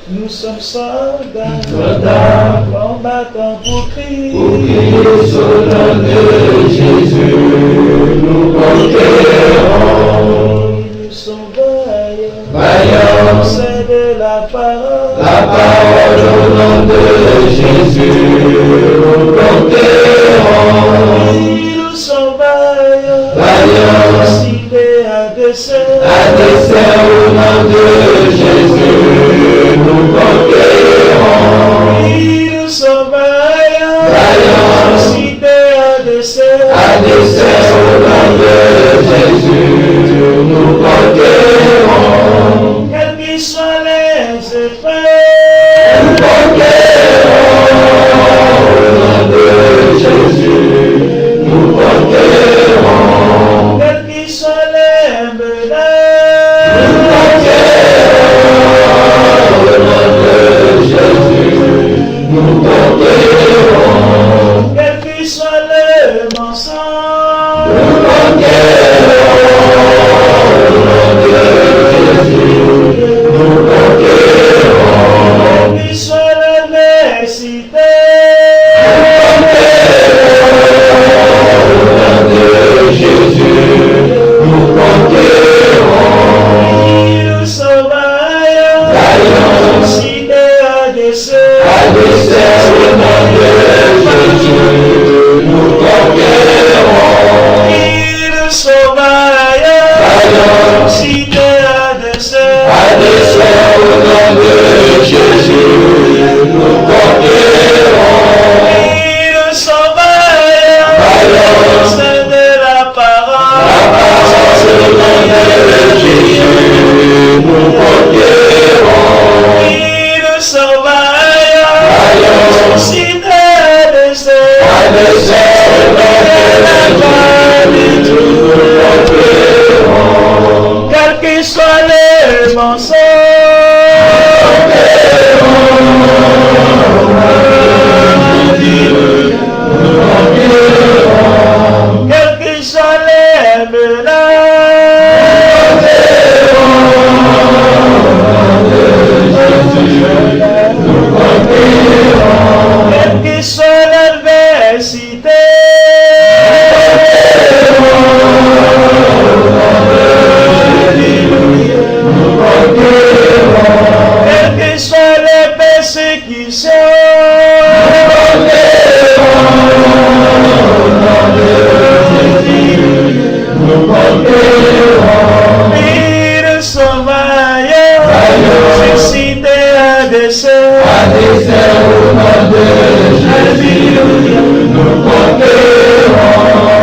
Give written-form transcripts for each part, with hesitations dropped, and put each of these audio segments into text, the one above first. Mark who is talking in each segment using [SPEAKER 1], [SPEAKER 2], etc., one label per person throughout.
[SPEAKER 1] Nous sommes soldats,
[SPEAKER 2] combattants
[SPEAKER 1] pour crier
[SPEAKER 2] sur le nom de Jésus, nous conquérons.
[SPEAKER 1] Nous sommes vaillants,
[SPEAKER 2] Vaillants,
[SPEAKER 1] c'est de la parole
[SPEAKER 2] au nom de Jésus, nous conquérons.
[SPEAKER 1] Nous sommes vaillants,
[SPEAKER 2] Vaillants,
[SPEAKER 1] cités à dessein
[SPEAKER 2] au nom de Jésus, nous conquérons.
[SPEAKER 1] Nous sommes vaillants,
[SPEAKER 2] Vaillants,
[SPEAKER 1] cités à dessein
[SPEAKER 2] au nom de Jésus, nous conquérons.
[SPEAKER 1] Quels qu'ils soient les effets,
[SPEAKER 2] Nous conquérons au nom de Jésus, nous conquérons.
[SPEAKER 1] quels qu'ils soient les menaces,
[SPEAKER 2] Nous conquérons au nom de Jésus, nous conquérons.
[SPEAKER 1] quels qu'ils soient les mensonges,
[SPEAKER 2] Nous conquérons au nom de Jésus, nous conquérons.
[SPEAKER 1] quels qu'ils soient les nécessités,
[SPEAKER 2] Jésus, nous conquérons.
[SPEAKER 1] nous sommes vaillants,
[SPEAKER 2] Vaillants,
[SPEAKER 1] cités à dessein
[SPEAKER 2] au nom de Jésus, nous conquérons.
[SPEAKER 1] Nous sommes vaillants,
[SPEAKER 2] Vaillants,
[SPEAKER 1] cités à dessein
[SPEAKER 2] au nom de Jésus, nous conquérons.
[SPEAKER 1] Nous sommes vaillants,
[SPEAKER 2] Vaillants,
[SPEAKER 1] c'est de la parole
[SPEAKER 2] au nom de Jésus, nous conquérons.
[SPEAKER 1] Nous sommes vaillants,
[SPEAKER 2] Vaillants,
[SPEAKER 1] cités à dessein
[SPEAKER 2] au nom de Jésus, nous conquérons.
[SPEAKER 1] quels qu'ils soient les mensonges, quels qu'ils soient les menaces, quels qu'ils soient l'adversité, quelles qu'ils soient les persécutions, nous sommes vaillants, cités à dessein
[SPEAKER 2] au nom de Jésus, nous conquérons.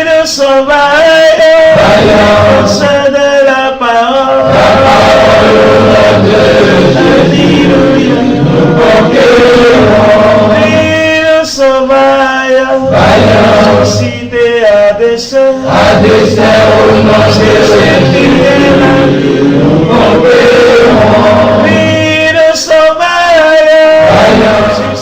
[SPEAKER 1] nous sommes vaillants, c'est de la parole
[SPEAKER 2] Au nom de Jésus, nous conquérons.
[SPEAKER 1] nous sommes vaillants, cités à dessein
[SPEAKER 2] Au nom de Jésus, nous conquérons.
[SPEAKER 1] nous sommes vaillants,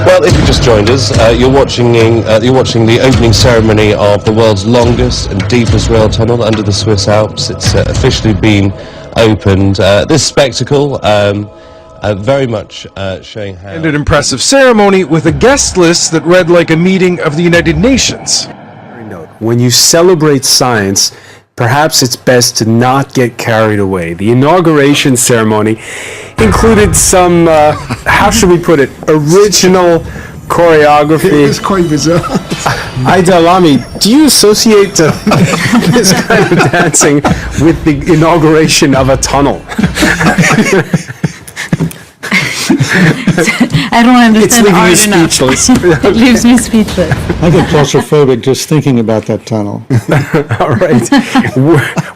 [SPEAKER 3] Well, if you just joined us, you're watching the opening ceremony of the world's longest and deepest rail tunnel under the Swiss Alps. It's officially been opened. This spectacle very much showing how...
[SPEAKER 4] And an impressive ceremony with a guest list that read like a meeting of the United Nations.
[SPEAKER 5] When you celebrate science, perhaps it's best to not get carried away. The inauguration ceremony included some, how should we put it, original choreography.
[SPEAKER 6] It was quite bizarre.
[SPEAKER 5] Aida Lamy, do you associate this kind of dancing with the inauguration of a tunnel?
[SPEAKER 7] I don't understand
[SPEAKER 5] It's leaving
[SPEAKER 7] art
[SPEAKER 5] you
[SPEAKER 7] enough.
[SPEAKER 5] speechless.
[SPEAKER 7] It leaves me speechless.
[SPEAKER 6] I get claustrophobic just thinking about that tunnel.
[SPEAKER 5] All right.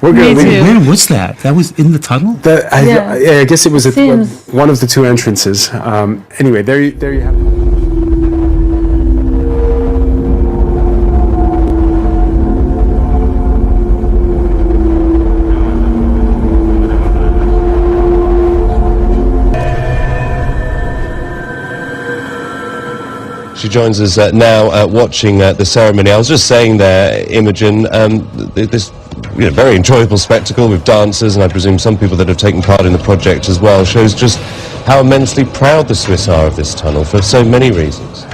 [SPEAKER 5] We're
[SPEAKER 7] Me
[SPEAKER 5] going
[SPEAKER 7] too.
[SPEAKER 5] to...
[SPEAKER 8] When was that? That was in the tunnel?
[SPEAKER 5] I guess it was at
[SPEAKER 7] Seems-
[SPEAKER 5] one of the two entrances. Anyway, there you have it.
[SPEAKER 3] She joins us now watching the ceremony. I was just saying there, Imogen, this very enjoyable spectacle with dancers, and I presume some people that have taken part in the project as well, shows just how immensely proud the Swiss are of this tunnel for so many reasons.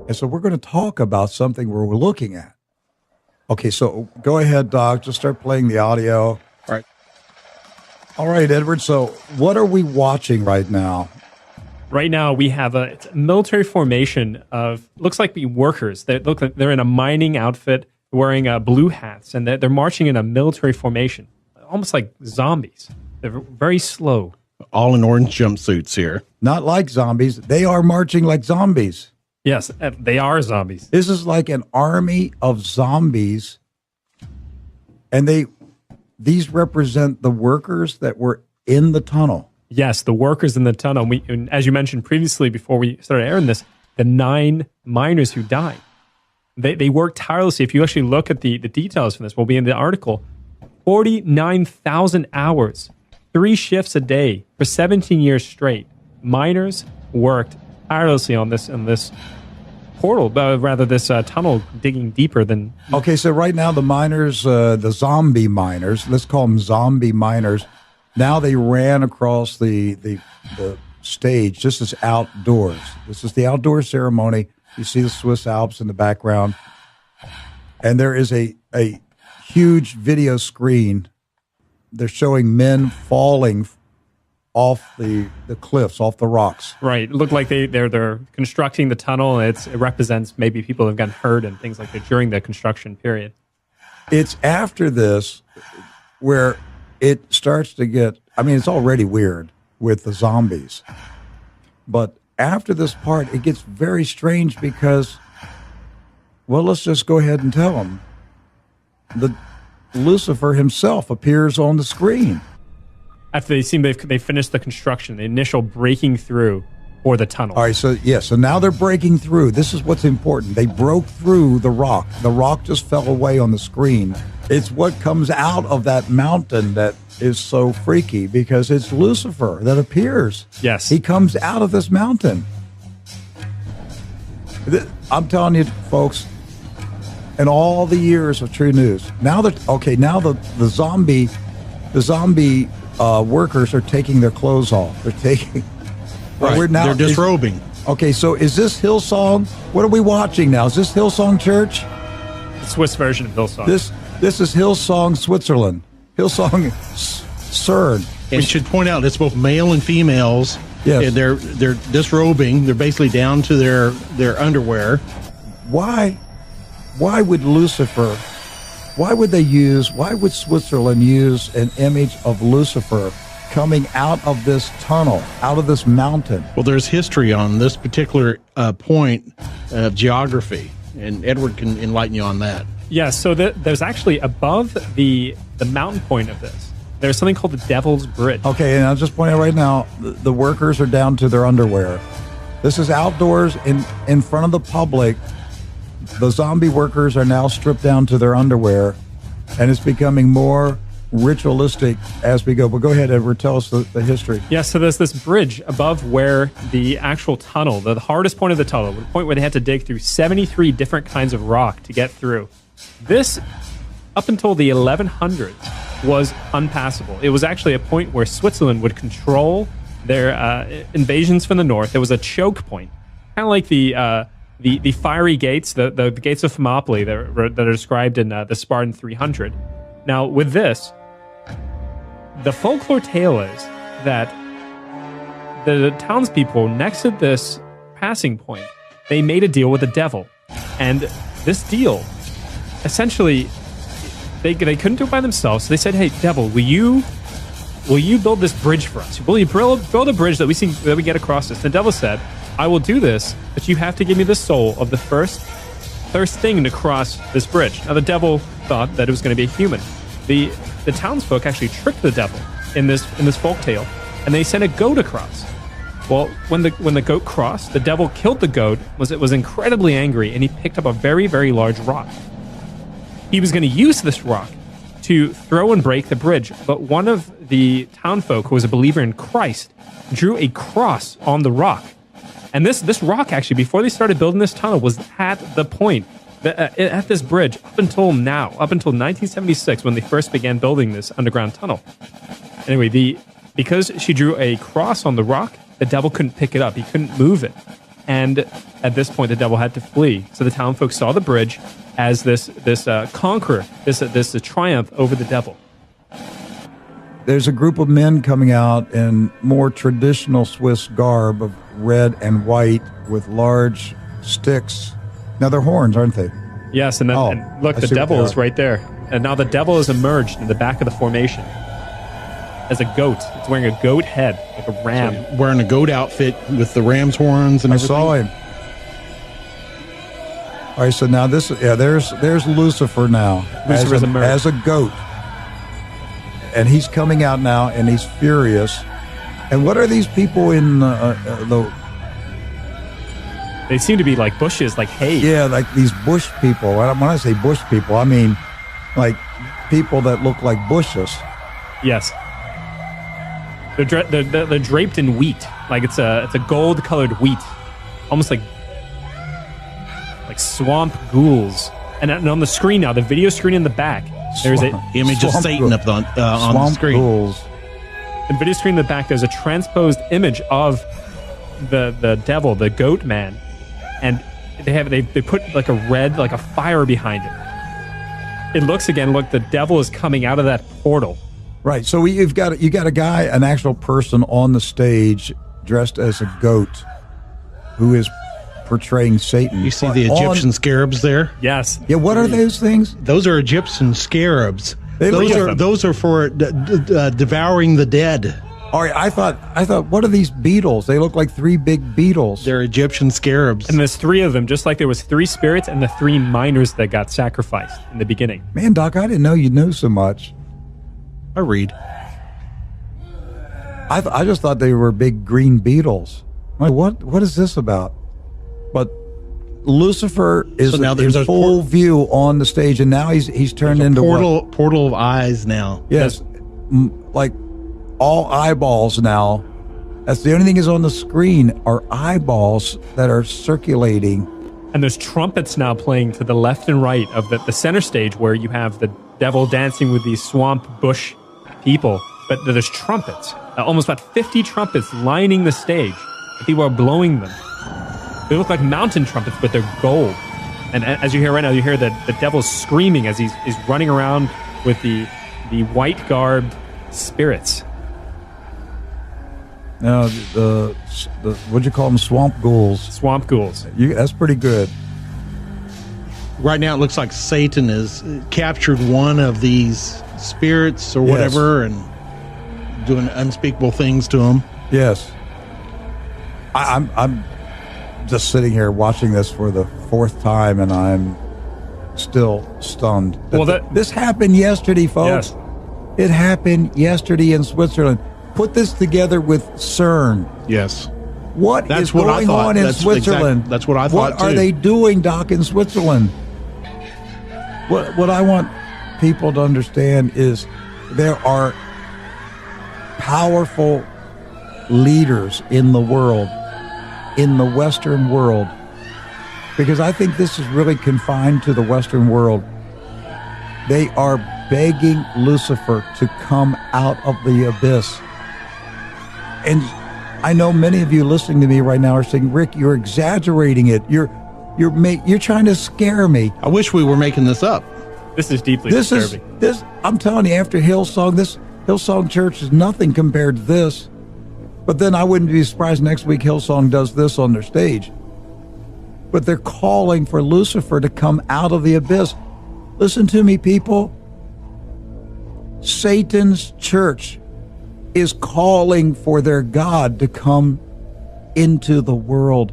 [SPEAKER 9] And so we're going to talk about something we're looking at. Okay, so go ahead, Doc. Just start playing the audio. All right, Edward. So what are we watching right now?
[SPEAKER 10] Right now, we have it's a military formation of, looks like workers. They look like they're in a mining outfit, wearing blue hats, and they're marching in a military formation, almost like zombies. They're very slow.
[SPEAKER 8] All in orange jumpsuits here.
[SPEAKER 9] Not like zombies. They are marching like zombies.
[SPEAKER 10] Yes, they are zombies.
[SPEAKER 9] This is like an army of zombies, and these represent the workers that were in the tunnel.
[SPEAKER 10] Yes, the workers in the tunnel. And as you mentioned previously, before we started airing this, the 9 miners who died. They worked tirelessly. If you actually look at the details from this, we'll be in the article. 49,000 hours, 3 shifts a day for 17 years straight. Miners worked tirelessly on this portal, rather this tunnel digging deeper than...
[SPEAKER 9] Okay, so right now the miners, the zombie miners, let's call them zombie miners, now they ran across the stage. This is outdoors. This is the outdoor ceremony. You see the Swiss Alps in the background. And there is a huge video screen. They're showing men falling off the cliffs, off the rocks.
[SPEAKER 10] Right. It looked like they're constructing the tunnel. It represents maybe people have gotten hurt and things like that during the construction period.
[SPEAKER 9] It's after this where it starts to get, I mean, it's already weird with the zombies. But after this part, it gets very strange because, well, let's just go ahead and tell them. Lucifer himself appears on the screen.
[SPEAKER 10] After they finished the construction, the initial breaking through for the tunnel.
[SPEAKER 9] All right, so now they're breaking through. This is what's important. They broke through the rock. The rock just fell away on the screen. It's what comes out of that mountain that is so freaky because it's Lucifer that appears.
[SPEAKER 10] Yes.
[SPEAKER 9] He comes out of this mountain. I'm telling you, folks, in all the years of True News, now the zombie workers are taking their clothes off. They're taking.
[SPEAKER 8] Right. They're disrobing.
[SPEAKER 9] Okay, so is this Hillsong? What are we watching now? Is this Hillsong Church?
[SPEAKER 10] The Swiss version of Hillsong.
[SPEAKER 9] This is Hillsong Switzerland. Hillsong CERN.
[SPEAKER 8] We should point out it's both male and females.
[SPEAKER 9] Yes.
[SPEAKER 8] And they're disrobing. They're basically down to their underwear.
[SPEAKER 9] Why would Lucifer? Why would Switzerland use an image of Lucifer coming out of this tunnel, out of this mountain?
[SPEAKER 8] Well, there's history on this particular point of geography, and Edward can enlighten you on that.
[SPEAKER 10] Yeah, so there's actually above the mountain point of this, there's something called the Devil's Bridge.
[SPEAKER 9] Okay, and I'll just point out right now, the workers are down to their underwear. This is outdoors in front of the public. The zombie workers are now stripped down to their underwear, and it's becoming more ritualistic as we go. But go ahead, Edward, tell us the history.
[SPEAKER 10] Yeah, so there's this bridge above where the actual tunnel, the hardest point of the tunnel, the point where they had to dig through 73 different kinds of rock to get through. This, up until the 1100s, was unpassable. It was actually a point where Switzerland would control their invasions from the north. It was a choke point, kind of like the fiery gates, the gates of Thermopylae that are described in the Spartan 300. Now, with this, the folklore tale is that the townspeople next to this passing point, they made a deal with the devil. And this deal, essentially, they couldn't do it by themselves. So they said, hey, devil, will you build this bridge for us? Will you build a bridge that we get across this? The devil said, I will do this, but you have to give me the soul of the first thing to cross this bridge. Now, the devil thought that it was going to be a human. The townsfolk actually tricked the devil in this folk tale, and they sent a goat across. Well, when the goat crossed, the devil killed the goat. Was incredibly angry, and he picked up a very, very large rock. He was going to use this rock to throw and break the bridge, but one of the townfolk, who was a believer in Christ, drew a cross on the rock. And this rock, actually, before they started building this tunnel, was at the point, at this bridge, up until 1976, when they first began building this underground tunnel. Anyway, because she drew a cross on the rock, the devil couldn't pick it up. He couldn't move it. And at this point, the devil had to flee. So the townfolk saw the bridge as this conqueror, this triumph over the devil.
[SPEAKER 9] There's a group of men coming out in more traditional Swiss garb of red and white with large sticks. Now they're horns, aren't they?
[SPEAKER 10] Yes, and look, the devil is right there. And now the devil has emerged in the back of the formation as a goat. It's wearing a goat head, like a ram.
[SPEAKER 8] So wearing a goat outfit with the ram's horns and everything.
[SPEAKER 9] I saw him. All right, so now there's Lucifer now as a goat. And he's coming out now, and he's furious. And what are these people in the...
[SPEAKER 10] They seem to be like bushes, like hay.
[SPEAKER 9] Yeah, like these bush people. When I say bush people, I mean like people that look like bushes.
[SPEAKER 10] Yes. They're draped in wheat. Like it's a gold-colored wheat. Almost like swamp ghouls. And on the screen now, the video screen in the back, there's an
[SPEAKER 8] image of Satan up on the screen.
[SPEAKER 9] Ghouls.
[SPEAKER 10] The video screen in the back, there's a transposed image of the devil, the goat man, and they put like a fire behind it. It looks again, look, the devil is coming out of that portal.
[SPEAKER 9] Right. So you got a guy, an actual person on the stage dressed as a goat who is portraying Satan.
[SPEAKER 8] You see the Egyptian scarabs there?
[SPEAKER 10] Yes.
[SPEAKER 9] Yeah, what are those things?
[SPEAKER 8] Those are Egyptian scarabs. Those are for devouring the dead.
[SPEAKER 9] All right, I thought, what are these beetles? They look like three big beetles.
[SPEAKER 8] They're Egyptian scarabs.
[SPEAKER 10] And there's three of them, just like there was three spirits and the three miners that got sacrificed in the beginning.
[SPEAKER 9] Man, Doc, I didn't know you knew so much.
[SPEAKER 8] I read.
[SPEAKER 9] I just thought they were big green beetles. Like, what is this about? But Lucifer is in full view on the stage, and now he's turned into
[SPEAKER 8] portal of eyes now.
[SPEAKER 9] Yes, like all eyeballs now. That's the only thing is on the screen are eyeballs that are circulating.
[SPEAKER 10] And there's trumpets now playing to the left and right of the center stage, where you have the devil dancing with these swamp bush people. But there's trumpets, almost about 50 trumpets lining the stage. People are blowing them. They look like mountain trumpets, but they're gold. And as you hear right now, you hear the devil screaming as he's running around with the white garbed spirits.
[SPEAKER 9] Now, the what'd you call them? Swamp ghouls.
[SPEAKER 10] Swamp ghouls.
[SPEAKER 9] That's pretty good.
[SPEAKER 8] Right now, it looks like Satan has captured one of these spirits or whatever, and doing unspeakable things to them.
[SPEAKER 9] Yes. I'm just sitting here watching this for the fourth time, and I'm still stunned.
[SPEAKER 10] Well,
[SPEAKER 9] this happened yesterday, folks.
[SPEAKER 10] Yes.
[SPEAKER 9] It happened yesterday in Switzerland. Put this together with CERN.
[SPEAKER 8] Yes.
[SPEAKER 9] What is going on in Switzerland?
[SPEAKER 8] That's what I thought,
[SPEAKER 9] What are they doing, Doc, in Switzerland? What I want people to understand is there are powerful leaders in the world, in the Western world, because I think this is really confined to the Western world. They are begging Lucifer to come out of the abyss. And I know many of you listening to me right now are saying, Rick, you're exaggerating it. You're trying to scare me.
[SPEAKER 8] I wish we were making this up.
[SPEAKER 10] This is deeply disturbing.
[SPEAKER 9] I'm telling you, after Hillsong, this Hillsong Church is nothing compared to this. But then I wouldn't be surprised next week Hillsong does this on their stage. But they're calling for Lucifer to come out of the abyss. Listen to me, people. Satan's church is calling for their God to come into the world.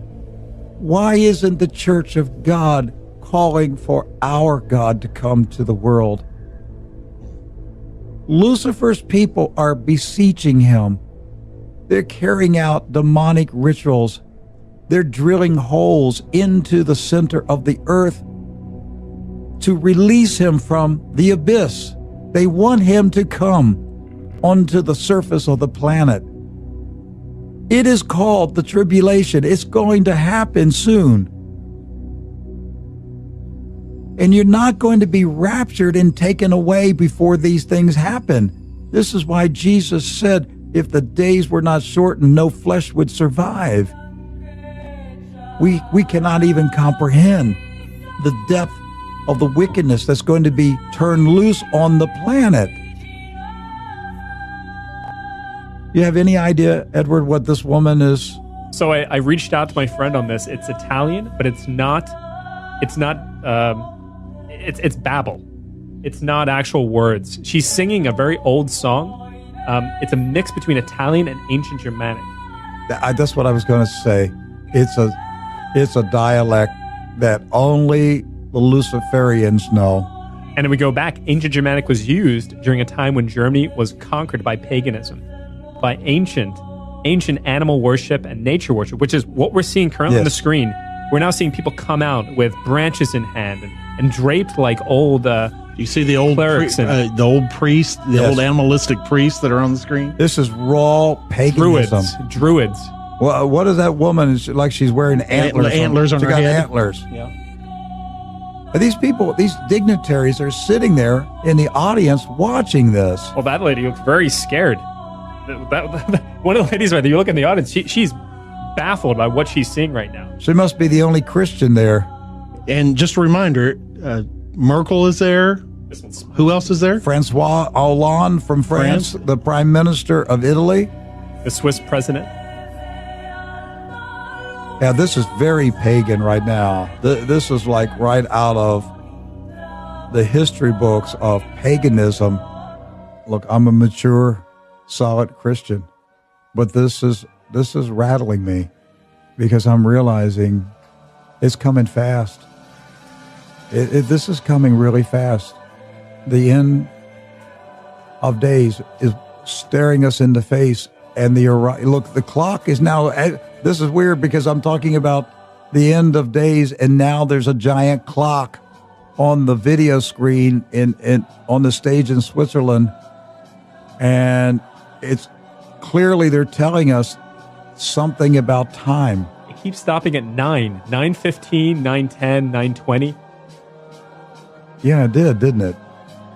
[SPEAKER 9] Why isn't the church of God calling for our God to come to the world? Lucifer's people are beseeching him. They're carrying out demonic rituals. They're drilling holes into the center of the earth to release him from the abyss. They want him to come onto the surface of the planet. It is called the tribulation. It's going to happen soon. And you're not going to be raptured and taken away before these things happen. This is why Jesus said, if the days were not shortened, no flesh would survive. We cannot even comprehend the depth of the wickedness that's going to be turned loose on the planet. You have any idea, Edward, what this woman is?
[SPEAKER 10] So I reached out to my friend on this. It's Italian, but it's babble. It's not actual words. She's singing a very old song. It's a mix between Italian and ancient Germanic.
[SPEAKER 9] That's what I was going to say. It's a dialect that only the Luciferians know.
[SPEAKER 10] And then we go back. Ancient Germanic was used during a time when Germany was conquered by paganism, by ancient animal worship and nature worship, which is what we're seeing currently on the screen. We're now seeing people come out with branches in hand and draped like old.
[SPEAKER 8] You see the old
[SPEAKER 10] clerics
[SPEAKER 8] the old priests, the old animalistic priests that are on the screen.
[SPEAKER 9] This is raw paganism.
[SPEAKER 10] Druids.
[SPEAKER 9] Well, what is that woman? Like she's wearing antlers.
[SPEAKER 8] Antlers on her
[SPEAKER 9] head.
[SPEAKER 8] Antlers.
[SPEAKER 10] Yeah.
[SPEAKER 9] But these people, these dignitaries, are sitting there in the audience watching this.
[SPEAKER 10] Well, that lady looks very scared. One of the ladies right there, you look in the audience, she's baffled by what she's seeing right now.
[SPEAKER 9] She must be the only Christian there.
[SPEAKER 8] And just a reminder, Merkel is there. Who else is there?
[SPEAKER 9] Francois Hollande from France, the Prime Minister of Italy.
[SPEAKER 10] The Swiss president.
[SPEAKER 9] Yeah, this is very pagan right now. This is like right out of the history books of paganism. Look, I'm a mature, solid Christian, but this is rattling me because I'm realizing it's coming fast. This is coming really fast. The end of days is staring us in the face, and look, the clock is now. This is weird because I'm talking about the end of days, and now there's a giant clock on the video screen on the stage in Switzerland, and it's clearly they're telling us something about time.
[SPEAKER 10] It keeps stopping at 9:15, 9:10, 9:20.
[SPEAKER 9] Yeah, it did, didn't it?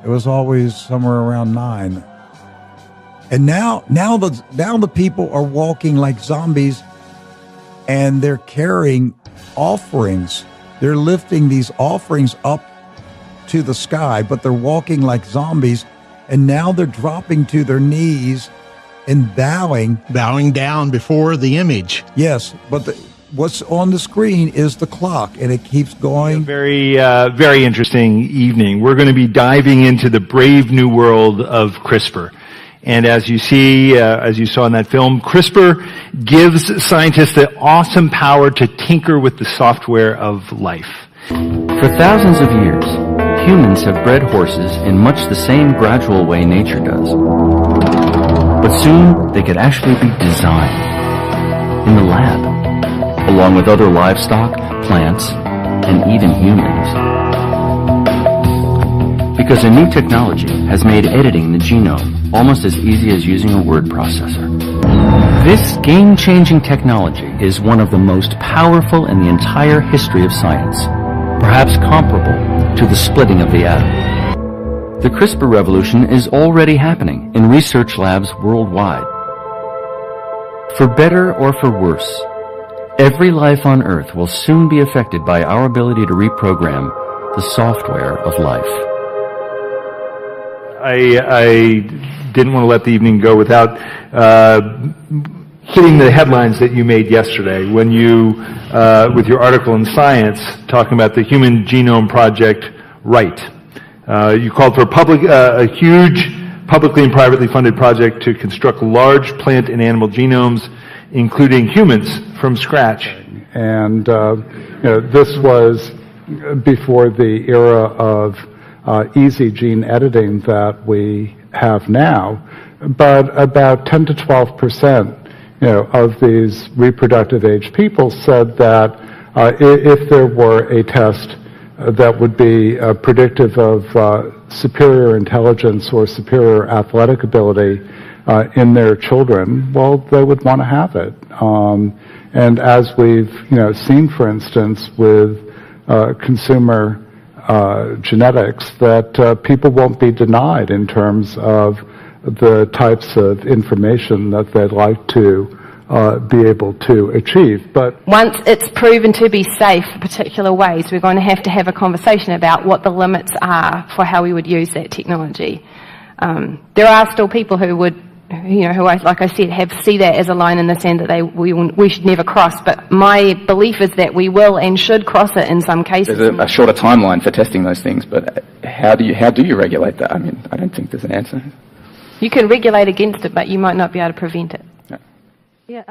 [SPEAKER 9] It was always somewhere around 9. And now the people are walking like zombies and they're carrying offerings. They're lifting these offerings up to the sky, but they're walking like zombies, and now they're dropping to their knees and bowing
[SPEAKER 8] down before the image.
[SPEAKER 9] Yes, but what's on the screen is the clock, and it keeps going.
[SPEAKER 11] Very interesting evening. We're going to be diving into the brave new world of CRISPR. And as you see, as you saw in that film, CRISPR gives scientists the awesome power to tinker with the software of life.
[SPEAKER 12] For thousands of years, humans have bred horses in much the same gradual way nature does. But soon, they could actually be designed in the lab, along with other livestock, plants, and even humans. Because a new technology has made editing the genome almost as easy as using a word processor. This game-changing technology is one of the most powerful in the entire history of science, perhaps comparable to the splitting of the atom. The CRISPR revolution is already happening in research labs worldwide. For better or for worse, every life on Earth will soon be affected by our ability to reprogram the software of life.
[SPEAKER 11] I didn't want to let the evening go without hitting the headlines that you made yesterday when you, with your article in Science, talking about the Human Genome Project Right. You called for a huge publicly and privately funded project to construct large plant and animal genomes, including humans, from scratch.
[SPEAKER 6] And this was before the era of easy gene editing that we have now, but about 10 to 12% of these reproductive age people said that if there were a test that would be predictive of superior intelligence or superior athletic ability in their children, well, they would want to have it. And as we've seen, for instance, with consumer genetics, that people won't be denied in terms of the types of information that they'd like to be able to achieve. But
[SPEAKER 13] once it's proven to be safe for particular ways, we're going to have a conversation about what the limits are for how we would use that technology. There are still people who would, who, like I said, see that as a line in the sand that we should never cross. But my belief is that we will and should cross it in some cases.
[SPEAKER 14] There's a shorter timeline for testing those things, but how do you regulate that? I mean, I don't think there's an answer.
[SPEAKER 13] You can regulate against it, but you might not be able to prevent it.
[SPEAKER 14] No.
[SPEAKER 13] Yeah.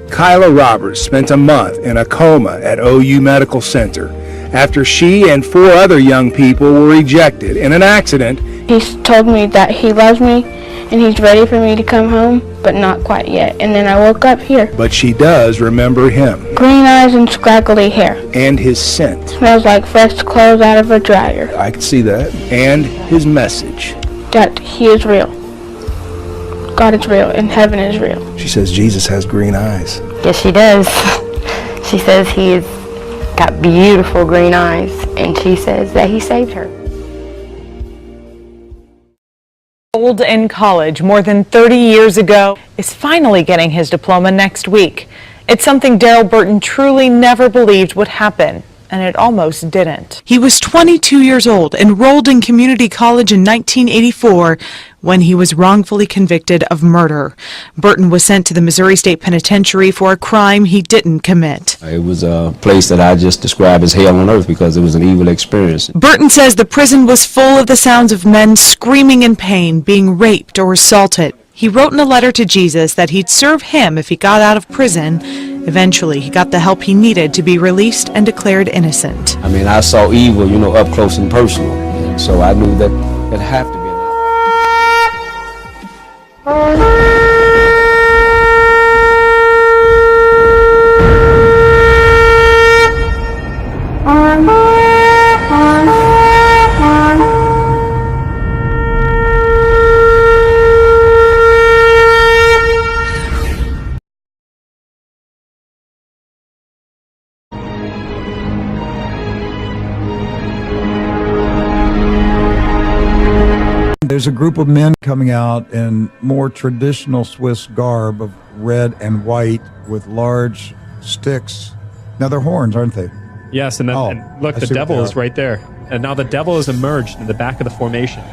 [SPEAKER 4] Kyla Roberts spent a month in a coma at OU Medical Center after she and 4 other young people were ejected in an accident.
[SPEAKER 15] He's told me that he loves me and he's ready for me to come home, but not quite yet. And then I woke up here.
[SPEAKER 4] But she does remember him.
[SPEAKER 15] Green eyes and scraggly hair.
[SPEAKER 4] And his scent.
[SPEAKER 15] Smells like fresh clothes out of a dryer.
[SPEAKER 4] I can see that. And his message.
[SPEAKER 15] That he is real. God is real and heaven is real.
[SPEAKER 4] She says Jesus has green eyes.
[SPEAKER 16] Yes, she does. She says he's got beautiful green eyes, and she says that he saved her.
[SPEAKER 17] Old in college more than 30 years ago is finally getting his diploma next week. It's something Daryl Burton truly never believed would happen, and it almost didn't.
[SPEAKER 18] He was 22 years old, enrolled in community college in 1984 when he was wrongfully convicted of murder. Burton was sent to the Missouri State Penitentiary for a crime he didn't commit.
[SPEAKER 19] It was a place that I just describe as hell on earth because it was an evil experience.
[SPEAKER 18] Burton says the prison was full of the sounds of men screaming in pain, being raped or assaulted. He wrote in a letter to Jesus that he'd serve him if he got out of prison. Eventually, he got the help he needed to be released and declared innocent.
[SPEAKER 19] I mean, I saw evil, up close and personal. And so I knew that it had to be an
[SPEAKER 9] there's a group of men coming out in more traditional Swiss garb of red and white with large sticks. Now they're horns, aren't they?
[SPEAKER 10] Yes, and then and look, the devil is right there. And now the devil has emerged in the back of the formation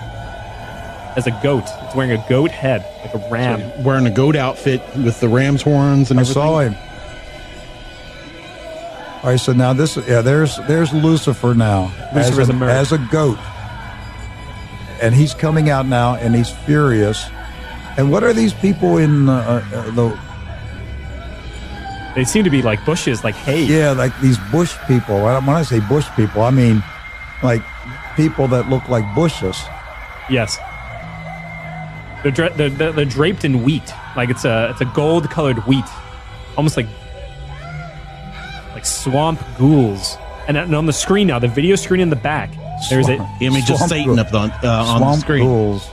[SPEAKER 10] as a goat. It's wearing a goat head, like a ram.
[SPEAKER 8] So wearing a goat outfit with the ram's horns and everything.
[SPEAKER 9] I saw him. All right, so now there's Lucifer now as a goat. And he's coming out now, and he's furious. And what are these people in the...
[SPEAKER 10] They seem to be like bushes, like hay.
[SPEAKER 9] Yeah, like these bush people. When I say bush people, I mean like people that look like bushes.
[SPEAKER 10] Yes. They're draped in wheat. Like it's a gold-colored wheat. Almost like swamp ghouls. And on the screen now, the video screen in the back, there's an
[SPEAKER 8] image of Satan up on the screen.
[SPEAKER 9] Ghouls.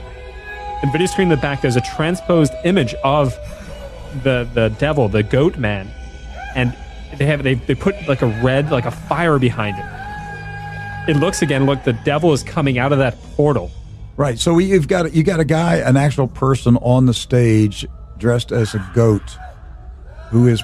[SPEAKER 10] The video screen in the back, there's a transposed image of the devil, the goat man. And they put like a fire behind it. It looks again, look, the devil is coming out of that portal.
[SPEAKER 9] Right. So you got a guy, an actual person on the stage dressed as a goat who is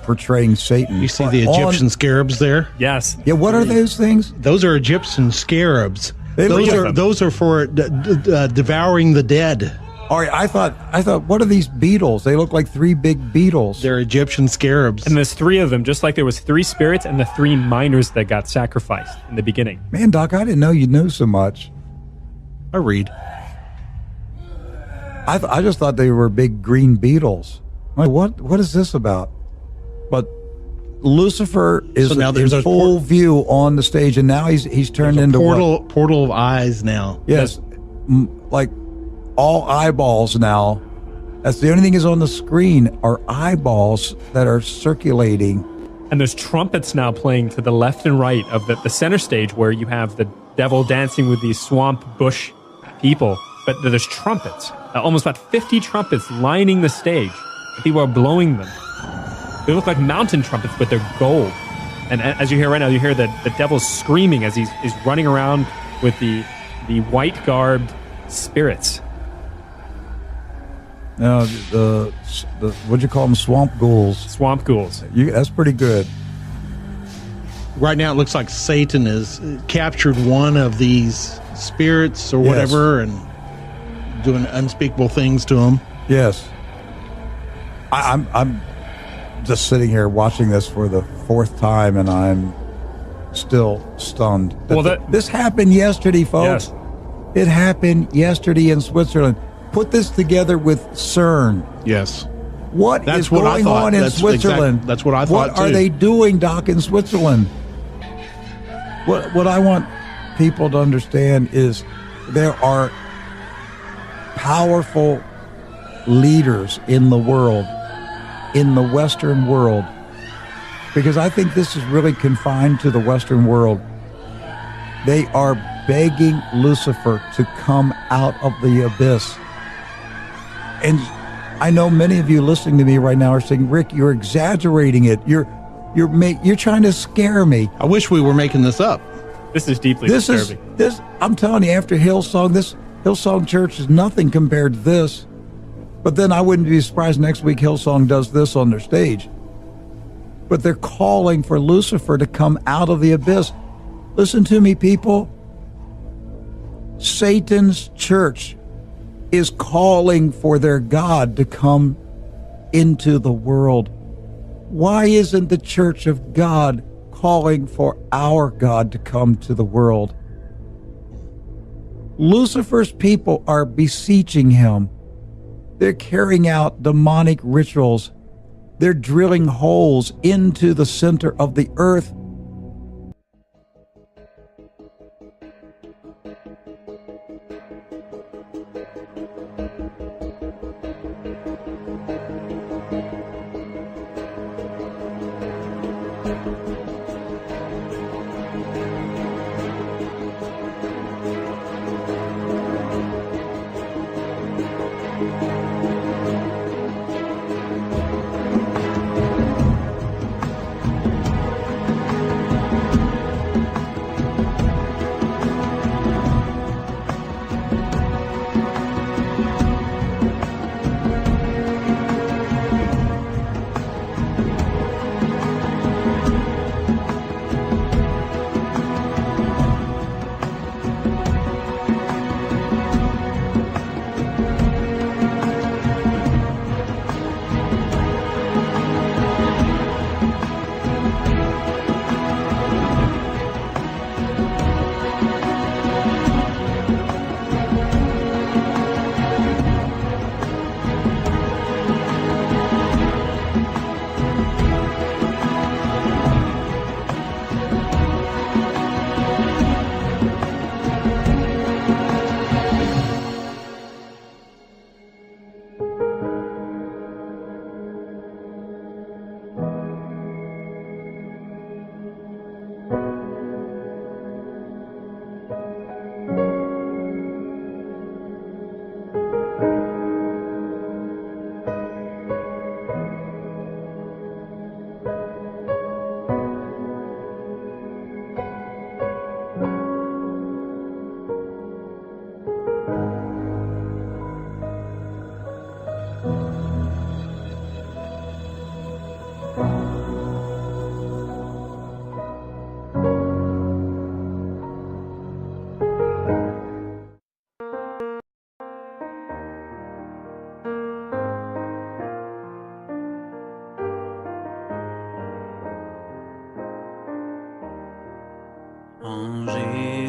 [SPEAKER 9] portraying Satan.
[SPEAKER 8] You see the Egyptian scarabs there?
[SPEAKER 10] Yes.
[SPEAKER 9] Yeah, what are those things?
[SPEAKER 8] Those are Egyptian scarabs. Those are for devouring the dead.
[SPEAKER 9] All right, I thought, what are these beetles? They look like 3 big beetles.
[SPEAKER 8] They're Egyptian scarabs.
[SPEAKER 10] And there's 3 of them, just like there was 3 spirits and the 3 miners that got sacrificed in the beginning.
[SPEAKER 9] Man, Doc, I didn't know you knew so much.
[SPEAKER 8] I read.
[SPEAKER 9] I just thought they were big green beetles. Like, what is this about? But Lucifer is in full view on the stage, and now he's turned into
[SPEAKER 8] portal of eyes now.
[SPEAKER 9] Yes, like all eyeballs now. That's the only thing is on the screen are eyeballs that are circulating.
[SPEAKER 10] And there's trumpets now playing to the left and right of the center stage where you have the devil dancing with these swamp bush people. But there's trumpets, almost about 50 trumpets lining the stage. People are blowing them. They look like mountain trumpets, but they're gold. And as you hear right now, you hear the devil screaming as he's running around with the white-garbed spirits.
[SPEAKER 9] Now, the what'd you call them? Swamp ghouls.
[SPEAKER 10] Swamp ghouls.
[SPEAKER 9] That's pretty good.
[SPEAKER 8] Right now, it looks like Satan has captured one of these spirits or whatever, and doing unspeakable things to them.
[SPEAKER 9] Yes. I'm just sitting here watching this for the 4th time, and I'm still stunned. Well, this happened yesterday, folks. Yes. It happened yesterday in Switzerland. Put this together with CERN.
[SPEAKER 8] Yes.
[SPEAKER 9] What is going on in Switzerland?
[SPEAKER 8] That's what I thought,
[SPEAKER 9] What are they doing, Doc, in Switzerland? What I want people to understand is there are powerful leaders in the world, in the Western world, because I think this is really confined to the Western world. They are begging Lucifer to come out of the abyss. And I know many of you listening to me right now are saying, Rick, you're exaggerating it. You're trying to scare me.
[SPEAKER 8] I wish we were making this up.
[SPEAKER 10] This is deeply disturbing.
[SPEAKER 9] I'm telling you, after Hillsong, this Hillsong Church is nothing compared to this. But then I wouldn't be surprised next week Hillsong does this on their stage. But they're calling for Lucifer to come out of the abyss. Listen to me, people. Satan's church is calling for their God to come into the world. Why isn't the church of God calling for our God to come to the world? Lucifer's people are beseeching him. They're carrying out demonic rituals. They're drilling holes into the center of the earth.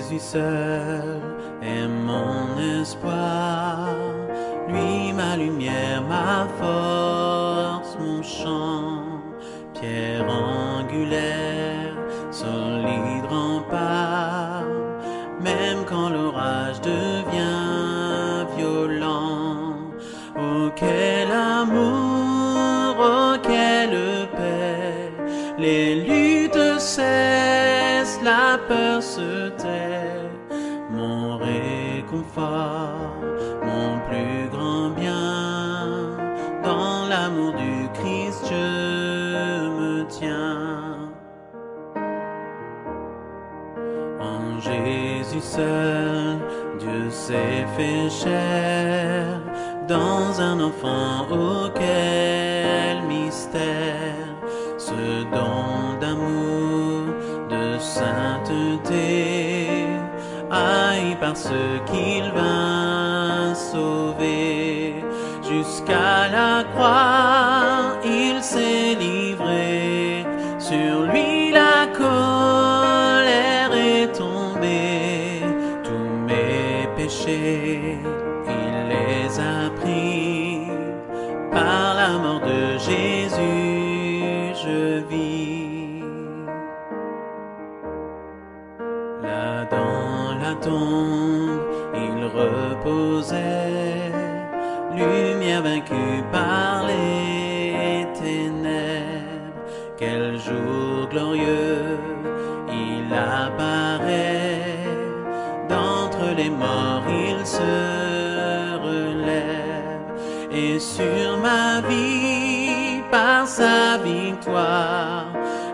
[SPEAKER 20] Jésus seul est mon espoir, lui ma lumière, ma force, mon chant, pierre angulaire, solide rempart, même quand l'orage devient violent. Oh quel amour, oh quelle paix, les luttes cessent, la peur se tait, mon réconfort, mon plus grand bien, dans l'amour du Christ je me tiens. En Jésus seul, Dieu s'est fait chair, dans un enfant, oh quel mystère, ce don d'amour, de sainteté, haï par ceux qu'il vint sauver. Jusqu'à la croix, il s'est livré, sur lui la colère est tombée, tous mes péchés, il les a pris, par la mort de Jésus, je vis. Là dans la tombe, il reposait, lumière vaincue par les ténèbres. Quel jour glorieux, il apparaît, d'entre les morts il se relève, et sur ma vie, par sa victoire,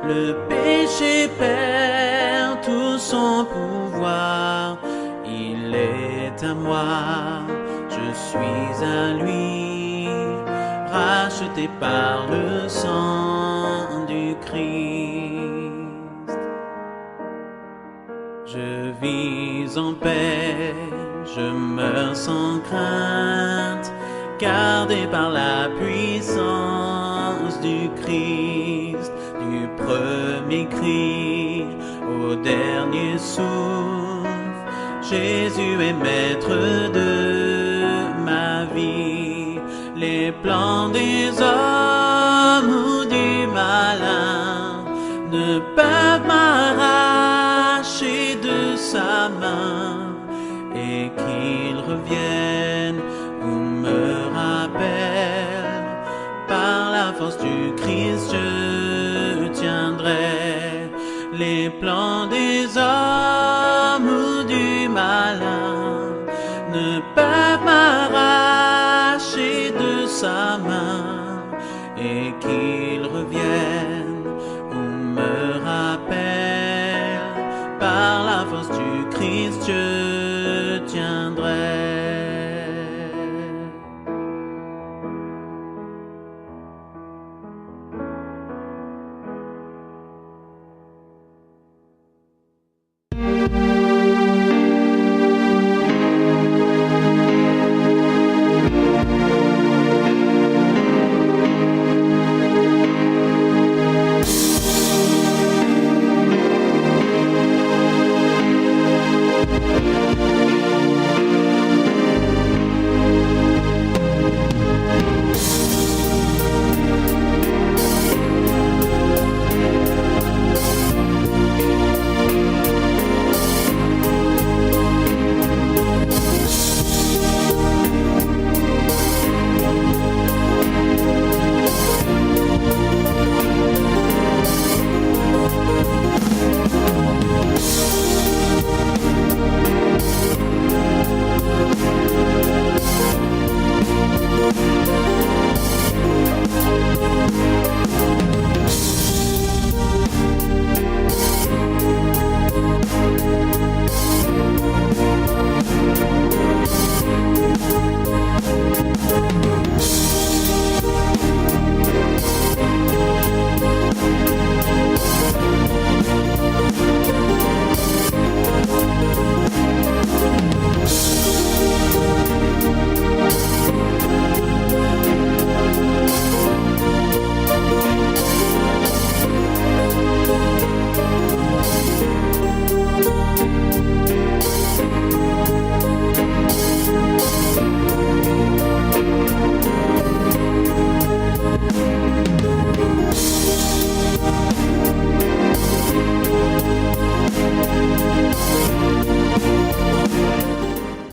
[SPEAKER 20] le péché perd tout son pouvoir. Il est à moi, je suis à lui, racheté par le sang du Christ. Je vis en paix, je meurs sans crainte, gardé par la puissance du Christ, du premier cri au dernier souffle. Jésus est maître de ma vie. Les plans des hommes ou du malin ne peuvent m'arracher de sa main, et qu'il revienne ou me rappelle, par la force du Christ je tiendrai. Les plans des hommes ou du malin ne peuvent m'arracher de sa main, et qu'il revienne ou me rappelle, par la force du Christ je tiendrai.